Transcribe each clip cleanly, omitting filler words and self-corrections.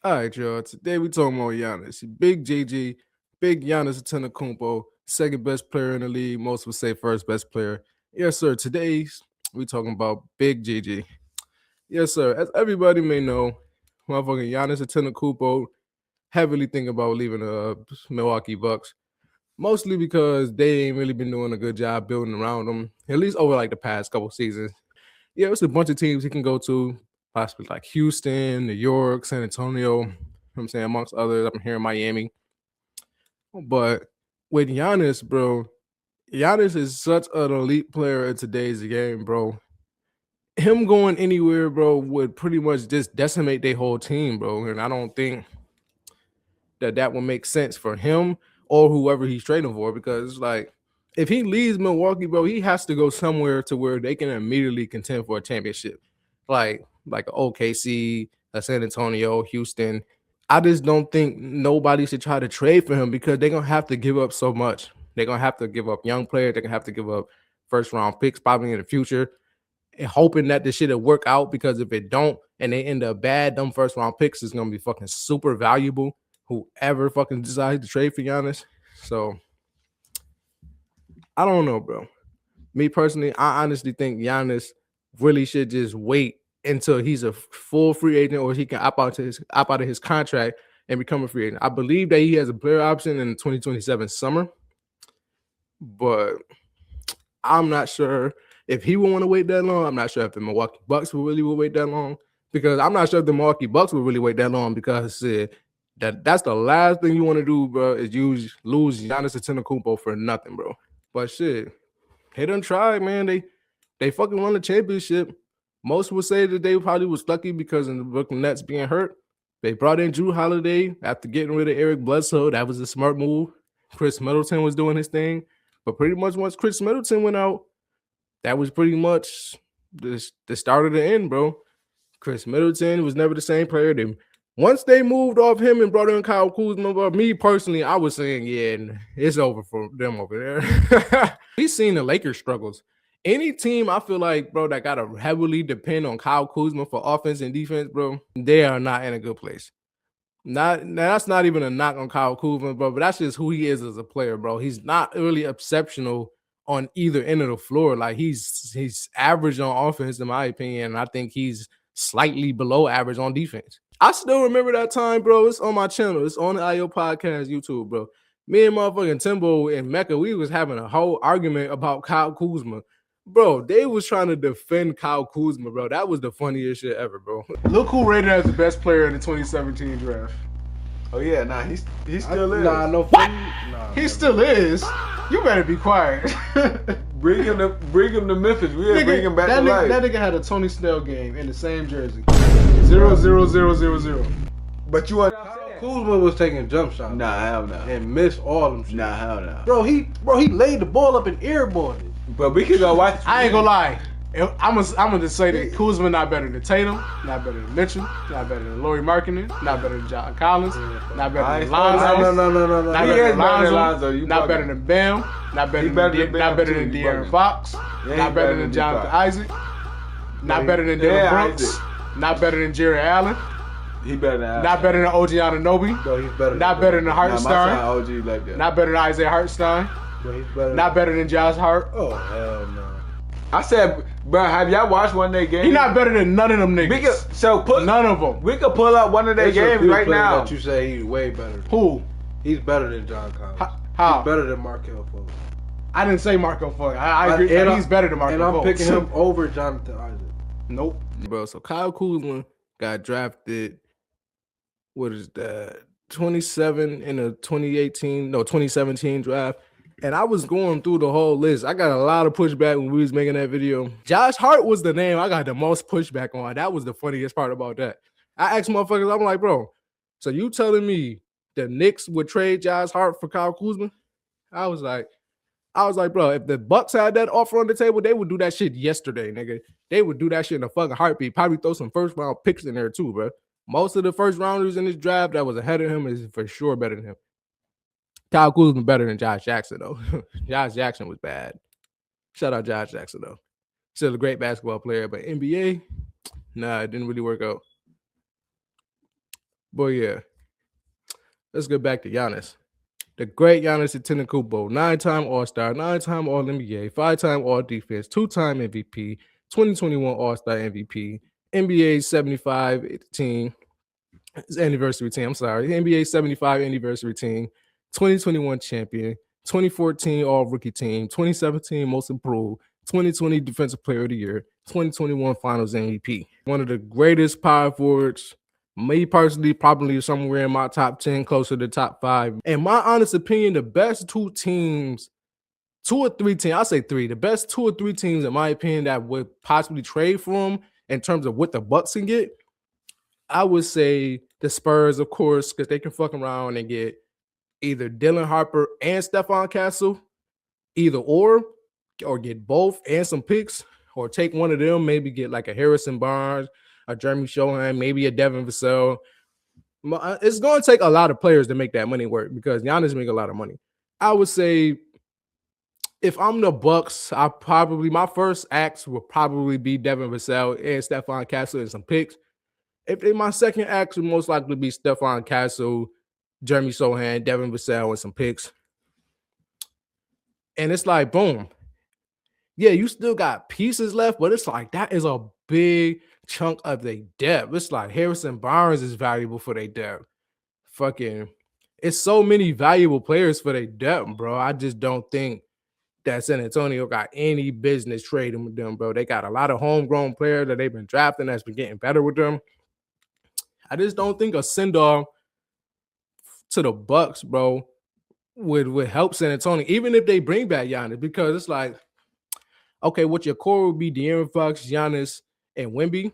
All right, y'all. Today we talking about Giannis. Big JG, big Giannis Antetokounmpo, second best player in the league. Most would say first best player. Yes, sir. Today we talking about Big JG. Yes, sir. As everybody may know, motherfucking Giannis Antetokounmpo heavily thinking about leaving the Milwaukee Bucks. Mostly because they ain't really been doing a good job building around them, at least over like the past couple seasons. Yeah, it's a bunch of teams he can go to, possibly like Houston, New York, San Antonio. You know what I'm saying, amongst others. I'm here in Miami. But with Giannis, bro, Giannis is such an elite player in today's game, bro. Him going anywhere, bro, would pretty much just decimate their whole team, bro. And I don't think that would make sense for him or whoever he's trading for, because it's like, if he leaves Milwaukee, bro, he has to go somewhere to where they can immediately contend for a championship, like a OKC, a San Antonio, Houston. I just don't think nobody should try to trade for him because they're gonna have to give up so much. They're gonna have to give up young players. They're gonna have to give up first round picks probably in the future, and hoping that this shit will work out. Because if it don't and they end up bad, them first round picks is gonna be fucking super valuable. Whoever fucking decides to trade for Giannis. So I don't know, bro. Me personally, I honestly think Giannis really should just wait until he's a full free agent, or he can opt out of his contract and become a free agent. I believe that he has a player option in the 2027 summer, but I'm not sure if he would want to wait that long. I'm not sure if the Milwaukee Bucks would wait that long, because I'm not sure if the Milwaukee Bucks would really wait that long, because that's the last thing you want to do, bro, is lose Giannis Antetokounmpo for nothing, bro. But shit, they done tried, man. They fucking won the championship. Most would say that they probably was lucky because of the Brooklyn Nets being hurt. They brought in Drew Holiday after getting rid of Eric Bledsoe. That was a smart move. Chris Middleton was doing his thing. But pretty much once Chris Middleton went out, that was pretty much the start of the end, bro. Chris Middleton was never the same player. Once they moved off him and brought in Kyle Kuzma, but me personally, I was saying, yeah, it's over for them over there. We've seen the Lakers struggles. Any team, I feel like, bro, that got to heavily depend on Kyle Kuzma for offense and defense, bro, they are not in a good place. That's not even a knock on Kyle Kuzma, bro, but that's just who he is as a player, bro. He's not really exceptional on either end of the floor. Like, he's average on offense, in my opinion, and I think he's slightly below average on defense. I still remember that time, bro. It's on my channel. It's on the IO Podcast YouTube, bro. Me and motherfucking Timbo and Mecca, we was having a whole argument about Kyle Kuzma. Bro, they was trying to defend Kyle Kuzma, bro. That was the funniest shit ever, bro. Look who rated as the best player in the 2017 draft. Oh yeah, nah, he still is. Nah, no. What? Nah, he still is. You better be quiet. Bring him to Memphis. We'll bring him back to life. That nigga had a Tony Snell game in the same jersey. 0-0-0-0-0. But you want Kuzma was taking jump shots. Nah, hell no. And missed all them shit. Nah, hell no. Bro, he laid the ball up and airballed it. But we could go watch. I ain't gonna lie. I'm gonna just say that Kuzma not better than Tatum, not better than Mitchell, not better than Lauri Markkanen, not better than John Collins, not better than Lonzo. No. Not better than Lonzo. Not better than Bam. Not better than De'Aaron Fox. Not better than Jonathan Isaac. Not better than Dylan Brooks. Not better than Jared Allen. He better than not better than OG Anunoby. No, he's better. Not better than Hartenstein. OG like that. Not better than Isaiah Hartenstein. No, he's better. Not better than Josh Hart. Oh hell no. I said, bro, have y'all watched one of their games? He's not better than none of them niggas. None of them. We could pull up one of their games right now. That you say he's way better. Who? He's better than John Collins. How? He's better than Markelle Fultz. I didn't say Markelle Fultz. I agree that he's better than Markelle Fultz. And I'm picking him over Jonathan Isaac. Nope. Bro, so Kyle Kuzma got drafted, what is that, 27 in the 2017 draft. And I was going through the whole list. I got a lot of pushback when we was making that video. Josh Hart was the name I got the most pushback on. That was the funniest part about that. I asked motherfuckers, I'm like, bro, so you telling me the Knicks would trade Josh Hart for Kyle Kuzma? I was like, bro, if the Bucks had that offer on the table, they would do that shit yesterday, nigga. They would do that shit in a fucking heartbeat. Probably throw some first round picks in there too, bro. Most of the first rounders in this draft that was ahead of him is for sure better than him. Kyle Kuzma better than Josh Jackson, though. Josh Jackson was bad. Shout out Josh Jackson, though. Still a great basketball player, but NBA, nah, it didn't really work out. But yeah, let's get back to Giannis. The great Giannis Antetokounmpo, 9-time All-Star, 9-time All-NBA, 5-time All-Defense, 2-time MVP, 2021 All-Star MVP, NBA 75 team, anniversary team. I'm sorry, NBA 75 anniversary team, 2021 champion, 2014 All-Rookie team, 2017 Most Improved, 2020 Defensive Player of the Year, 2021 Finals MVP. One of the greatest power forwards. Me personally, probably somewhere in my top 10, closer to top 5. In my honest opinion, the best two or three teams, I'll say three, the best 2 or 3 teams, in my opinion, that would possibly trade for him in terms of what the Bucks can get, I would say the Spurs, of course, because they can fuck around and get either Dylan Harper and Stephon Castle, either or get both and some picks, or take one of them, maybe get like a Harrison Barnes, a Jeremy Shohan, maybe a Devin Vassell. It's going to take a lot of players to make that money work because Giannis make a lot of money. I would say if I'm the Bucks, my first acts will probably be Devin Vassell and Stephon Castle and some picks. If my second act would most likely be Stephon Castle, Jeremy Sohan, Devin Vassell, and some picks. And it's like, boom. Yeah, you still got pieces left, but it's like that is a big chunk of their depth. It's like Harrison Barnes is valuable for their depth. It's so many valuable players for their depth, bro. I just don't think that San Antonio got any business trading with them, bro. They got a lot of homegrown players that they've been drafting that's been getting better with them. I just don't think a send-off to the Bucks, bro, would help San Antonio, even if they bring back Giannis, because it's like, okay, what your core would be De'Aaron Fox, Giannis, and Wemby.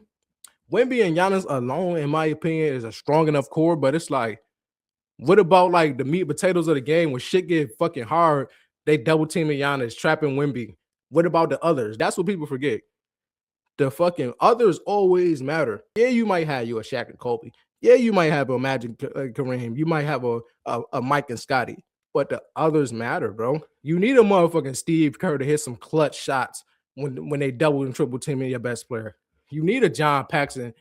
Wemby and Giannis alone, in my opinion, is a strong enough core, but it's like, what about like the meat and potatoes of the game when shit get fucking hard? They double teaming Giannis, trapping Wemby. What about the others? That's what people forget. The fucking others always matter. Yeah, you might have a Shaq and Kobe. Yeah, you might have a Magic Kareem. You might have a Mike and Scotty. But the others matter, bro. You need a motherfucking Steve Kerr to hit some clutch shots when they double and triple teaming your best player. You need a John Paxson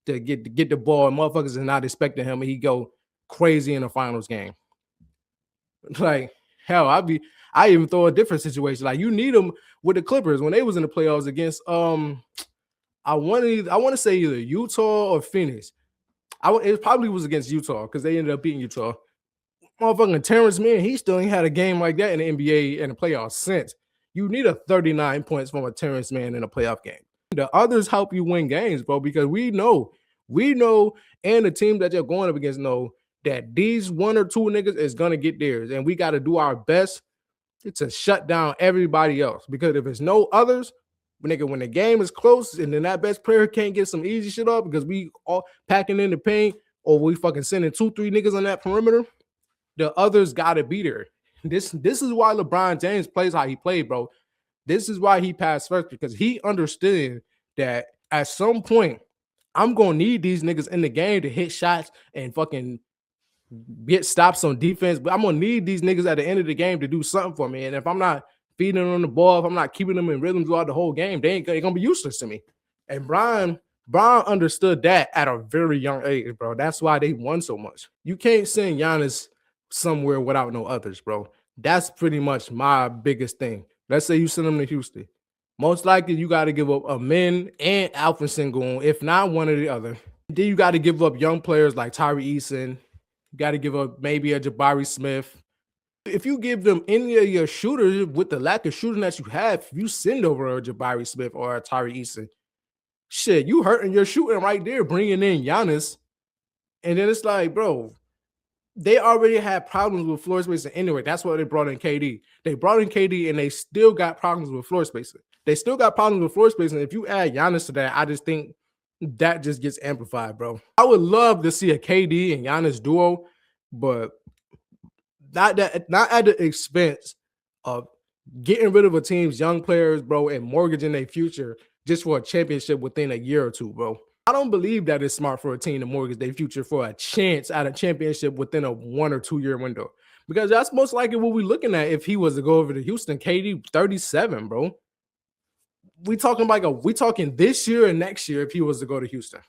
to get the ball, and motherfuckers are not expecting him, and he go crazy in the finals game. Like, hell, I even throw a different situation. Like, you need them with the Clippers when they was in the playoffs against I want to say either Utah or Phoenix. It probably was against Utah because they ended up beating Utah. Motherfucking Terrence Mann, he still ain't had a game like that in the NBA and the playoffs since. You need a 39 points from a Terrence Mann in a playoff game. The others help you win games, bro, because we know, and the team that you're going up against know that these 1 or 2 niggas is gonna get theirs, and we got to do our best to shut down everybody else. Because if it's no others, when the game is close and then that best player can't get some easy shit up because we all packing in the paint or we fucking sending 2-3 niggas on that perimeter, the others gotta be there. This is why LeBron James plays how he played, bro. This is why he passed first, because he understood that at some point I'm gonna need these niggas in the game to hit shots and fucking get stops on defense. But I'm gonna need these niggas at the end of the game to do something for me. And if I'm not feeding them on the ball, if I'm not keeping them in rhythm throughout the whole game, they're gonna be useless to me. And Brian understood that at a very young age, bro. That's why they won so much. You can't send Giannis somewhere without no others, bro. That's pretty much my biggest thing. Let's say you send them to Houston. Most likely you got to give up a Min and Alfred Sengun, if not one or the other. Then you got to give up young players like Tyree Eason. You got to give up maybe a Jabari Smith. If you give them any of your shooters with the lack of shooting that you have, if you send over a Jabari Smith or a Tyree Eason, shit, you hurting your shooting right there, bringing in Giannis. And then it's like, bro, they already had problems with floor spacing anyway. That's why they brought in KD. They brought in KD and they still got problems with floor spacing. If you add Giannis to that, I just think that just gets amplified, bro. I would love to see a KD and Giannis duo, but not at the expense of getting rid of a team's young players, bro, and mortgaging their future just for a championship within a year or two, bro. I don't believe that it's smart for a team to mortgage their future for a chance at a championship within a 1 or 2 year window, because that's most likely what we're looking at if he was to go over to Houston. KD 37, bro. We talking this year and next year if he was to go to Houston.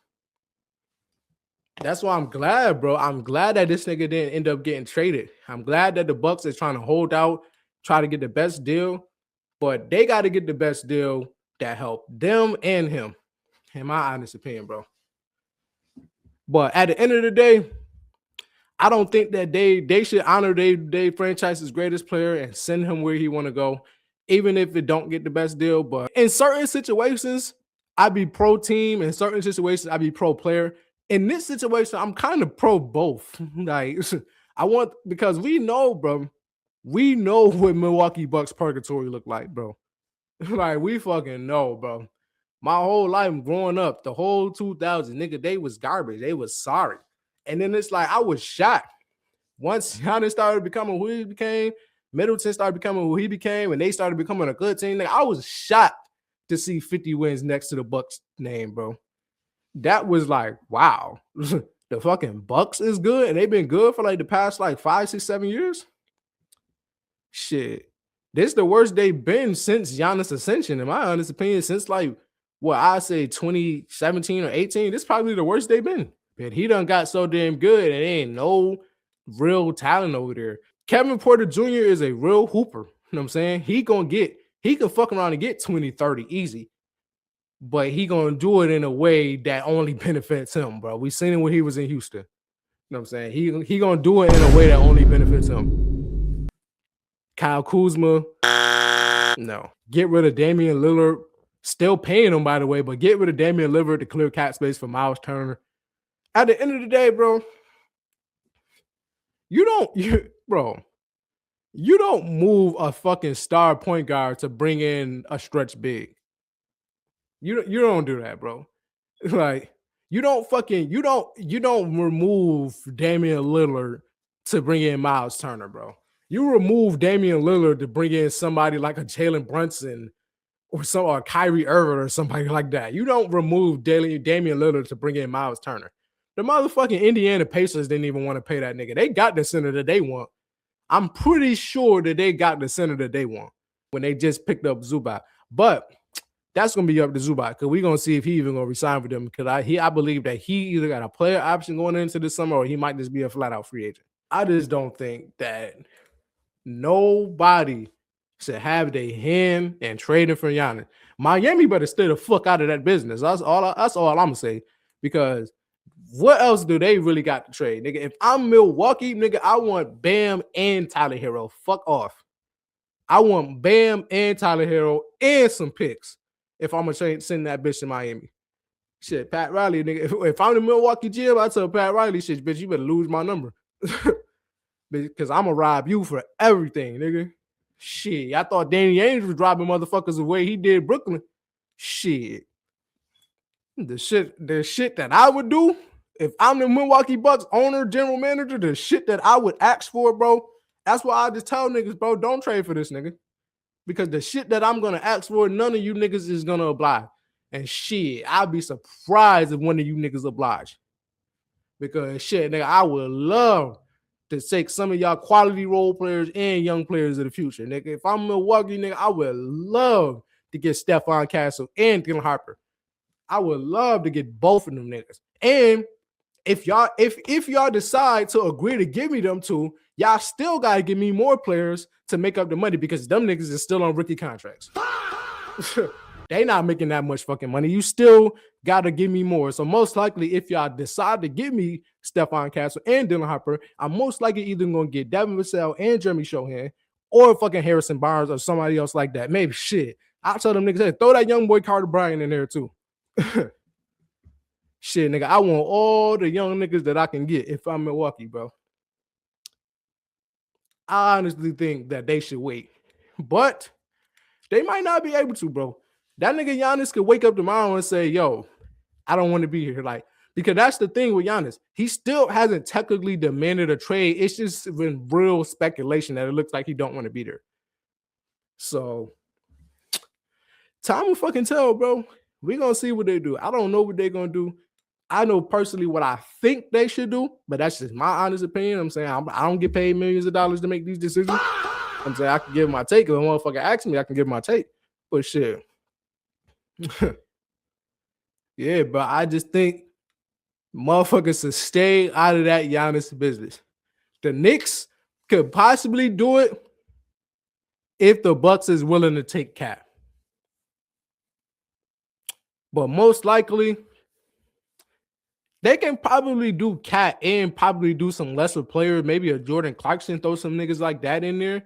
That's why I'm glad, bro. I'm glad that this nigga didn't end up getting traded. I'm glad that the Bucks is trying to hold out, try to get the best deal, but they got to get the best deal that help them and him, in my honest opinion, bro. But at the end of the day, I don't think that they should honor they franchise's greatest player and send him where he want to go, even if it don't get the best deal. But in certain situations, I'd be pro team. In certain situations, I'd be pro player. In this situation, I'm kind of pro both. Like I want because we know, bro. We know what Milwaukee Bucks purgatory look like, bro. Like we fucking know, bro. My whole life growing up, the whole 2000s, nigga, they was garbage. They was sorry. And then it's like I was shocked once Giannis started becoming who he became, Middleton started becoming who he became, and they started becoming a good team. Like, I was shocked to see 50 wins next to the Bucks name, bro. That was like, wow. The fucking Bucks is good, and they've been good for like the past like 5, 6, 7 years. Shit. This is the worst they've been since Giannis' ascension, in my honest opinion, since like what I say 2017 or 18. This is probably the worst they've been. But he done got so damn good, and there ain't no real talent over there. Kevin Porter Jr. is a real hooper. You know what I'm saying? He can fuck around and get 20, 30 easy. But he gonna do it in a way that only benefits him, bro. We seen it when he was in Houston. You know what I'm saying? He gonna do it in a way that only benefits him. Kyle Kuzma, no. Get rid of Damian Lillard. Still paying him, by the way, but get rid of Damian Lillard to clear cap space for Miles Turner. At the end of the day, bro, you don't move a fucking star point guard to bring in a stretch big. You don't do that, bro. Like you don't remove Damian Lillard to bring in Miles Turner, bro. You remove Damian Lillard to bring in somebody like a Jalen Brunson or Kyrie Irving or somebody like that. You don't remove Damian Lillard to bring in Miles Turner. The motherfucking Indiana Pacers didn't even want to pay that nigga. They got the center that they want. I'm pretty sure that they got the center that they want when they just picked up Zubac. But that's gonna be up to Zubac because we're gonna see if he even gonna resign with them. Because I believe that he either got a player option going into the summer or he might just be a flat out free agent. I just don't think that nobody should have their hand in trading for Giannis. Miami better stay the fuck out of that business. That's all I'm gonna say. Because what else do they really got to trade, nigga? If I'm Milwaukee, nigga, I want Bam and Tyler Hero. Fuck off. I want Bam and Tyler Hero and some picks if I'm gonna send that bitch to Miami. Shit, Pat Riley, nigga. If I'm the Milwaukee GM, I tell Pat Riley, shit, bitch, you better lose my number. Because I'm gonna rob you for everything, nigga. Shit, I thought Danny Ainge was robbing motherfuckers the way he did Brooklyn. Shit. The shit that I would do if I'm the Milwaukee Bucks owner, general manager, the shit that I would ask for, bro. That's why I just tell niggas, bro, don't trade for this nigga. Because the shit that I'm gonna ask for, none of you niggas is gonna oblige. And shit, I'd be surprised if one of you niggas oblige. Because shit, nigga, I would love to take some of y'all quality role players and young players of the future. Nigga, if I'm Milwaukee, nigga, I would love to get Stephon Castle and Dylan Harper. I would love to get both of them niggas. And if y'all decide to agree to give me them two, y'all still gotta give me more players to make up the money because them niggas is still on rookie contracts. They not making that much fucking money. You still gotta give me more. So most likely, if y'all decide to give me Stephon Castle and Dylan Harper, I'm most likely either gonna get Devin Vassell and Jeremy Shohan or fucking Harrison Barnes or somebody else like that. Maybe shit. I'll tell them niggas, hey, throw that young boy Carter Bryant in there too. Shit, nigga, I want all the young niggas that I can get if I'm Milwaukee, bro. I honestly think that they should wait. But they might not be able to, bro. That nigga Giannis could wake up tomorrow and say, yo, I don't want to be here. Like, because that's the thing with Giannis. He still hasn't technically demanded a trade. It's just been real speculation that it looks like he don't want to be there. So, time will fucking tell, bro. We're going to see what they do. I don't know what they're going to do. I know personally what I think they should do, but that's just my honest opinion. I'm saying I don't get paid millions of dollars to make these decisions. I'm saying I can give my take. If a motherfucker asks me, I can give my take. But shit. Yeah, but I just think Motherfuckers to stay out of that Giannis business. The Knicks could possibly do it if the Bucks is willing to take Cat. But most likely, they can probably do Cat and probably do some lesser players, maybe a Jordan Clarkson, throw some niggas like that in there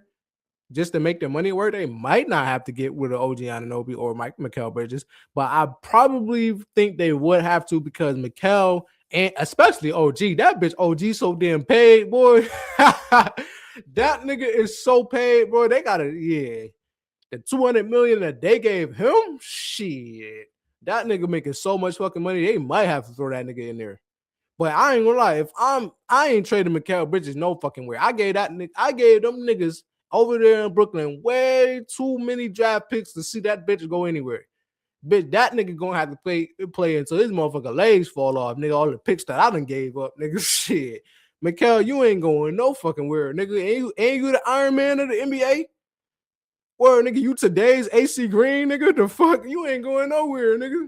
just to make the money work. They might not have to get with an OG Anunoby or Mikal Bridges, but I probably think they would have to because Mikal and especially OG, that bitch OG so damn paid, boy. That nigga is so paid, bro. They gotta, the $200 million that they gave him, shit. That nigga making so much fucking money, they might have to throw that nigga in there. But I ain't gonna lie, I ain't trading Mikal Bridges no fucking way. I gave them niggas over there in Brooklyn way too many draft picks to see that bitch go anywhere. Bitch, that nigga gonna have to play until his motherfucking legs fall off, nigga. All the picks that I done gave up, nigga. Shit. Mikal, you ain't going no fucking where, nigga. Ain't you the Iron Man of the NBA? Word, nigga, you today's AC Green, nigga. The fuck? You ain't going nowhere, nigga.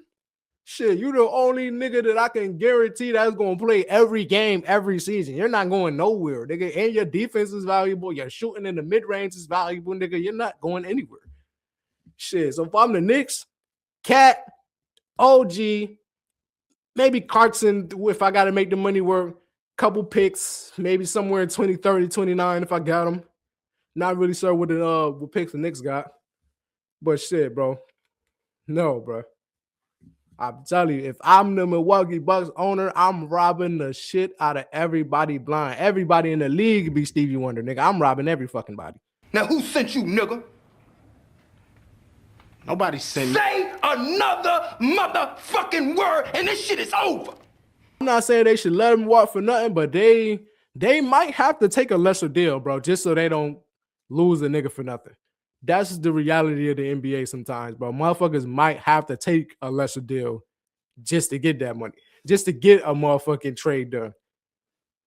Shit, you the only nigga that I can guarantee that's gonna play every game, every season. You're not going nowhere, nigga. And your defense is valuable. Your shooting in the mid-range is valuable, nigga. You're not going anywhere. Shit. So if I'm the Knicks, Cat, OG, maybe Clarkson, if I gotta make the money work, couple picks, maybe somewhere in 2030, 29 if I got them. Not really sure what the picks the Knicks got. But shit, bro. No, bro. I'm telling you, if I'm the Milwaukee Bucks owner, I'm robbing the shit out of everybody blind. Everybody in the league be Stevie Wonder, nigga. I'm robbing every fucking body. Now who sent you, nigga? Nobody sent me. Say another motherfucking word and this shit is over. I'm not saying they should let him walk for nothing, but they might have to take a lesser deal, bro, just so they don't lose a nigga for nothing. That's the reality of the NBA sometimes, bro. Motherfuckers might have to take a lesser deal just to get that money, just to get a motherfucking trade done. You know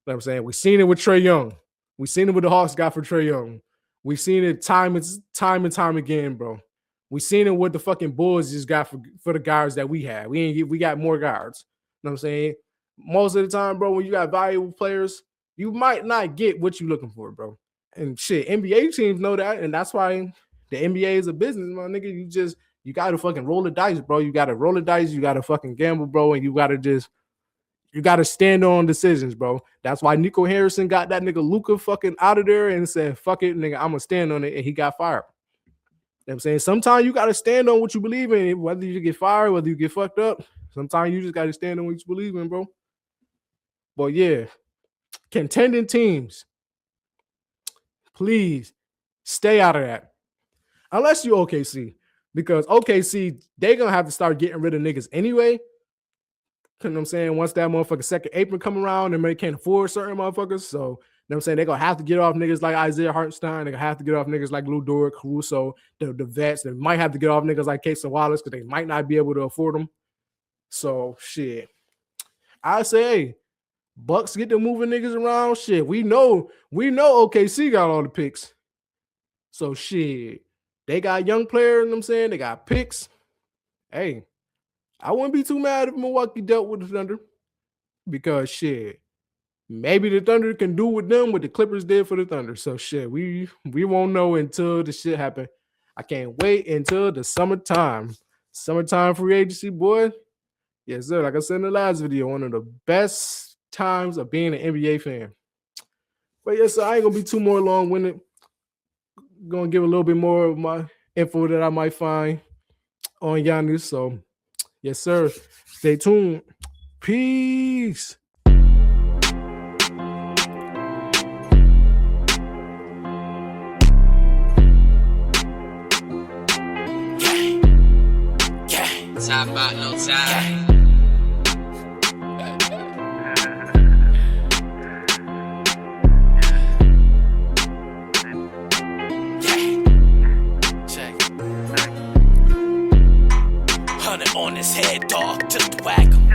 what I'm saying? We've seen it with Trae Young. We've seen it with the Hawks got for Trae Young. We've seen it time and time again, bro. We've seen it with the fucking Bulls just got for the guards that we had. We got more guards. You know what I'm saying? Most of the time, bro, when you got valuable players, you might not get what you're looking for, bro. And shit, NBA teams know that, and that's why the NBA is a business, my nigga. You got to fucking roll the dice, bro. You got to roll the dice. You got to fucking gamble, bro, and you got to stand on decisions, bro. That's why Nico Harrison got that nigga Luka fucking out of there and said, fuck it, nigga, I'm going to stand on it, and he got fired. You know what I'm saying? Sometimes you got to stand on what you believe in, whether you get fired, whether you get fucked up. Sometimes you just got to stand on what you believe in, bro. But yeah, contending teams, please stay out of that. Unless you OKC, because OKC, they're going to have to start getting rid of niggas anyway. You know what I'm saying? Once that motherfucking second apron come around, and they can't afford certain motherfuckers. So, you know what I'm saying? They're going to have to get off niggas like Isaiah Hartenstein. They're going to have to get off niggas like Lou Dort, Caruso, the vets. They might have to get off niggas like Casey Wallace because they might not be able to afford them. So, shit. I say, hey, Bucks get to moving niggas around. Shit, we know OKC got all the picks. So, shit. They got young players, you know what I'm saying? They got picks. Hey, I wouldn't be too mad if Milwaukee dealt with the Thunder because, shit, maybe the Thunder can do with them what the Clippers did for the Thunder. So, shit, we won't know until the shit happen. I can't wait until the summertime. Summertime free agency, boy. Yes, sir. Like I said in the last video, one of the best times of being an NBA fan. But, yes, sir, I ain't going to be too more long-winded. Gonna give a little bit more of my info that I might find on Giannis. So, yes, sir. Stay tuned. Peace. Top out, no time. On his head, dog, just whack him.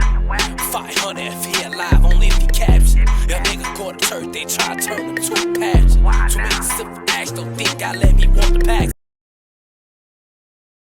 500 if he alive, only if he captured. Your nigga go to church, they try to turn him to a passion. Too many civil acts, don't think I let me want the packs.